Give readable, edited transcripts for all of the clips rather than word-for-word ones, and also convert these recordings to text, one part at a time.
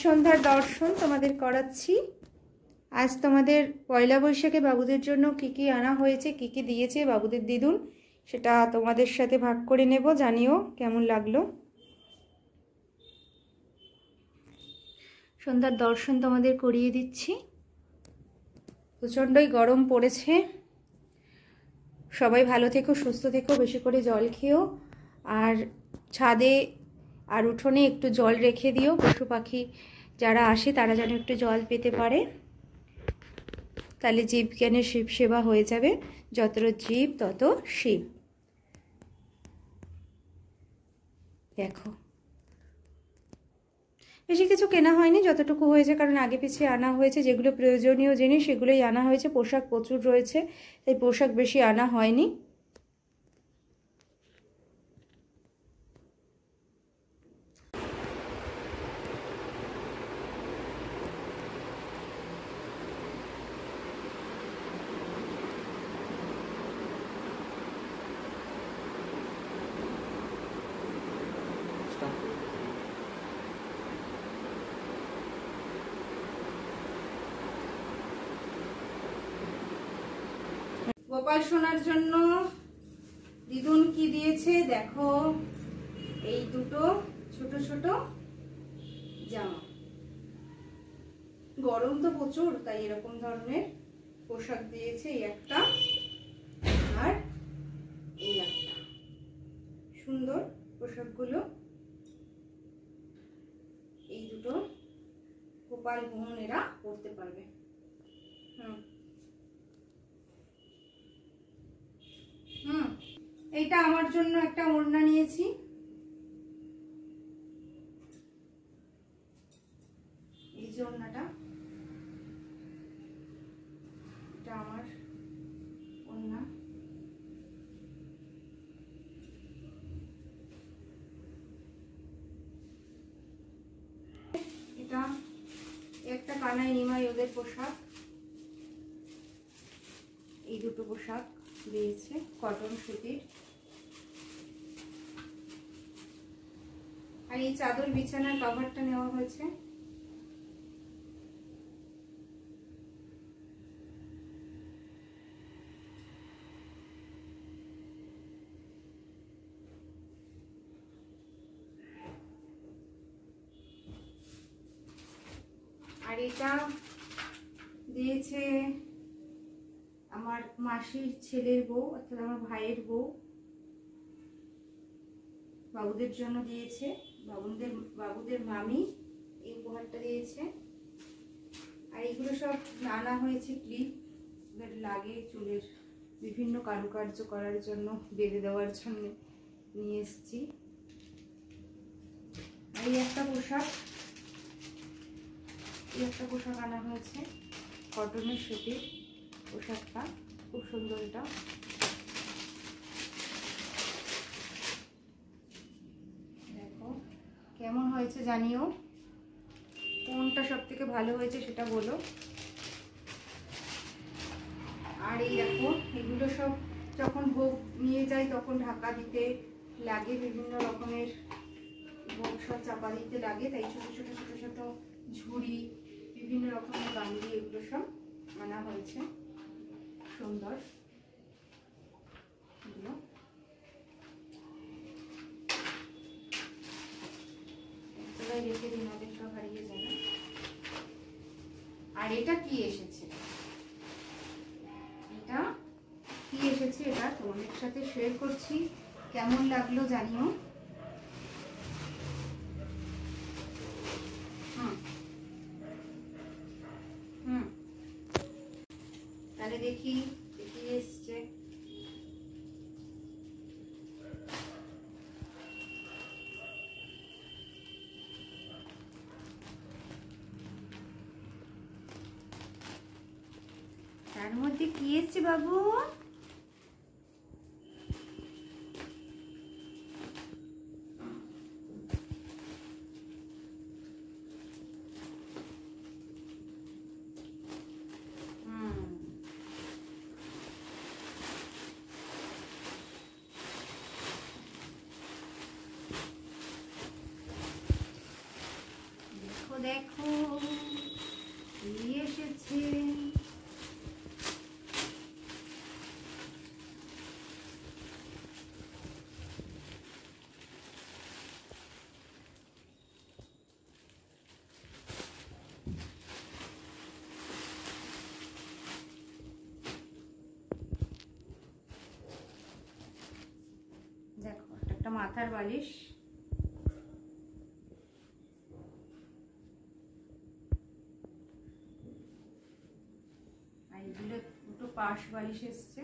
সন্ধ্যার দর্শন তোমাদের করাচ্ছি। আজ তোমাদের পয়লা বৈশাখে বাবুদের জন্য কি কি আনা হয়েছে, কি কি দিয়েছে বাবুদের দিদুন, সেটা তোমাদের সাথে ভাগ করে নেব। জানিও কেমন লাগলো। সন্ধ্যার দর্শন তোমাদের করিয়ে দিচ্ছি। প্রচণ্ডই গরম পড়েছে। সবাই ভালো থেকো, সুস্থ থেকো, বেশি করে জল খেও, আর ছাদে আর উঠোনে একটু জল রেখে দিও। পশু পাখি যারা আসে তারা যেন একটু জল পেতে পারে, তাহলে জীবজ্ঞানের শিব সেবা হয়ে যাবে। যত জীব তত শিব। দেখো বেশি কিছু কেনা হয়নি, যতটুকু হয়েছে, কারণ আগে পিছিয়ে আনা হয়েছে। যেগুলো প্রয়োজনীয় জিনিস সেগুলোই আনা হয়েছে। পোশাক প্রচুর রয়েছে, তাই পোশাক বেশি আনা হয়নি। গোপাল সোনার জন্য দিদুন কি দিয়েছে দেখো। এই দুটো ছোট ছোট জামা, গরম তো প্রচুর, তাই এরকম ধরনের পোশাক দিয়েছে। এই একটা আর এই একটা, সুন্দর পোশাকগুলো। এই দুটো গোপাল বোনেরা পরতে পারবে। এইটা আমার জন্য একটা ওড়না নিয়েছি। এই যে ওড়নাটা, এটা আমার ওড়না। এটা একটা কানাই নিমাই ওদের পোশাক। এই দুটো পোশাক দিয়েছে কটন সুতির। আর এই চাদর বিছানার কভারটা নেওয়া হয়েছে। আর এটা দিয়েছে আমার মাসির ছেলের বউ, অর্থাৎ আমার ভাইয়ের বউ। বাবুদের জন্য দিয়েছে। বাবুদের মামি এই উপহারটা দিয়েছে। আর এগুলো সব আনা হয়েছে ক্লিপ, লাগে চুলের বিভিন্ন কারুকার্য করার জন্য, বেঁধে দেওয়ার জন্য নিয়ে এসেছি। আর এই একটা পোশাক আনা হয়েছে, কটনের সুতির পোশাকটা, খুব সুন্দর। এটা দেখো কেমন হয়েছে জানিও। কোনটা সব থেকে ভালো হয়েছে সেটা বলো। আর এই দেখো, এগুলো সব যখন ভোগ নিয়ে যাই তখন ঢাকা দিতে লাগে, বিভিন্ন রকমের ভোগ সব চাপা দিতে লাগে, তাই ছোট ছোট ছোট ছোট ঝুড়ি, বিভিন্ন রকমের গামলি, এগুলো সব আনা হয়েছে। সুন্দর এগুলো। রেখে দিন, ওদের সব হারিয়ে যাবে। আর এটা কি এসেছে, এটা তোমাদের সাথে শেয়ার করছি। কেমন লাগলো জানিও। তাহলে দেখি কি এসছে। তার মধ্যে কি এসছে বাবু? দেখো কি এসেছে। দেখো একটা মাথার বালিশ, আর এগুলো দুটো পাশ বালিশ এসছে।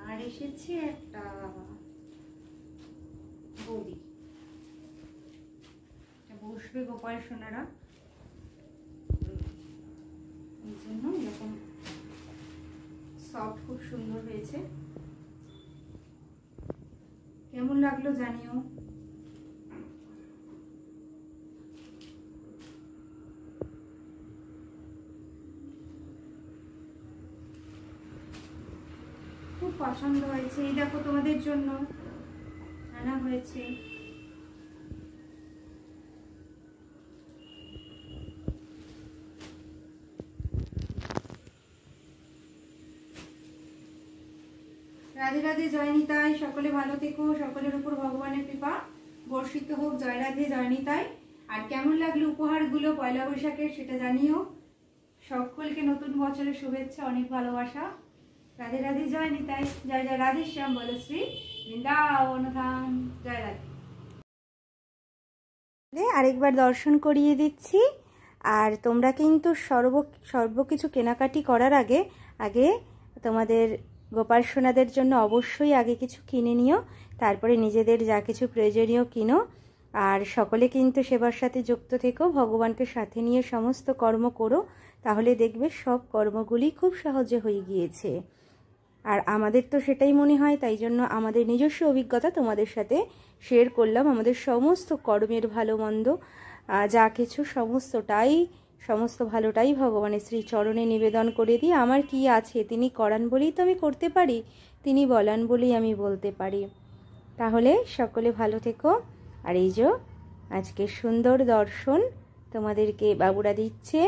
আর এসেছে একটা গদি, বসবে গোপাল সোনারা, এই জন্য এরকম সফট, খুব সুন্দর হয়েছে। কেমন লাগলো জানিও। খুব পছন্দ হয়েছে। এই দেখো তোমাদের জন্য আনা হয়েছে। রাধে রাধে, জয় নিতাই। সকলে ভালো থেকো, সকলের উপর ভগবানের কৃপা বর্ষিত হোক। জয় রাধে, জয় নিতাই। আর কেমন লাগলো উপহারগুলো পয়লা বৈশাখের সেটা জানিও। সকলকে নতুন বছরের শুভেচ্ছা, অনেক ভালোবাসা। রাধে রাধে, জয় নিতাই। জয় জয় রাধে শ্যাম, বলো শ্রী বৃন্দাবন ধাম। জয় রাধে। আরেকবার দর্শন করিয়ে দিচ্ছি। আর তোমরা কিন্তু সর্বকিছু কেনাকাটি করার আগে তোমাদের গোপাল সোনাদের জন্য অবশ্যই আগে কিছু কিনে নিও, তারপরে নিজেদের যা কিছু প্রয়োজনীয় কিনো। আর সকলে কিন্তু সেবার সাথে যুক্ত থেকো, ভগবানকে সাথে নিয়ে সমস্ত কর্ম করো, তাহলে দেখবে সব কর্মগুলি খুব সহজে হয়ে গিয়েছে। আর আমাদের তো সেটাই মনে হয়, তাই জন্য আমাদের নিজস্ব অভিজ্ঞতা তোমাদের সাথে শেয়ার করলাম। আমাদের সমস্ত কর্মের ভালো মন্দ যা কিছু সমস্ত ভালোটাই ভগবানের শ্রী চরণে নিবেদন করে দিই। আমার কি আছে, তিনি করান বলেই তো আমি করতে পারি, তিনি বলান বলেই আমি বলতে পারি। তাহলে সকলে ভালো থেকো। আর এই যে আজকে সুন্দর দর্শন তোমাদেরকে বাবুরা দিচ্ছে।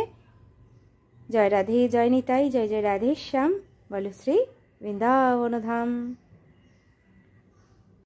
জয় রাধে, জয় নিতাই। জয় জয় রাধে শ্যাম, বলো শ্রী বৃন্দাবন ধাম।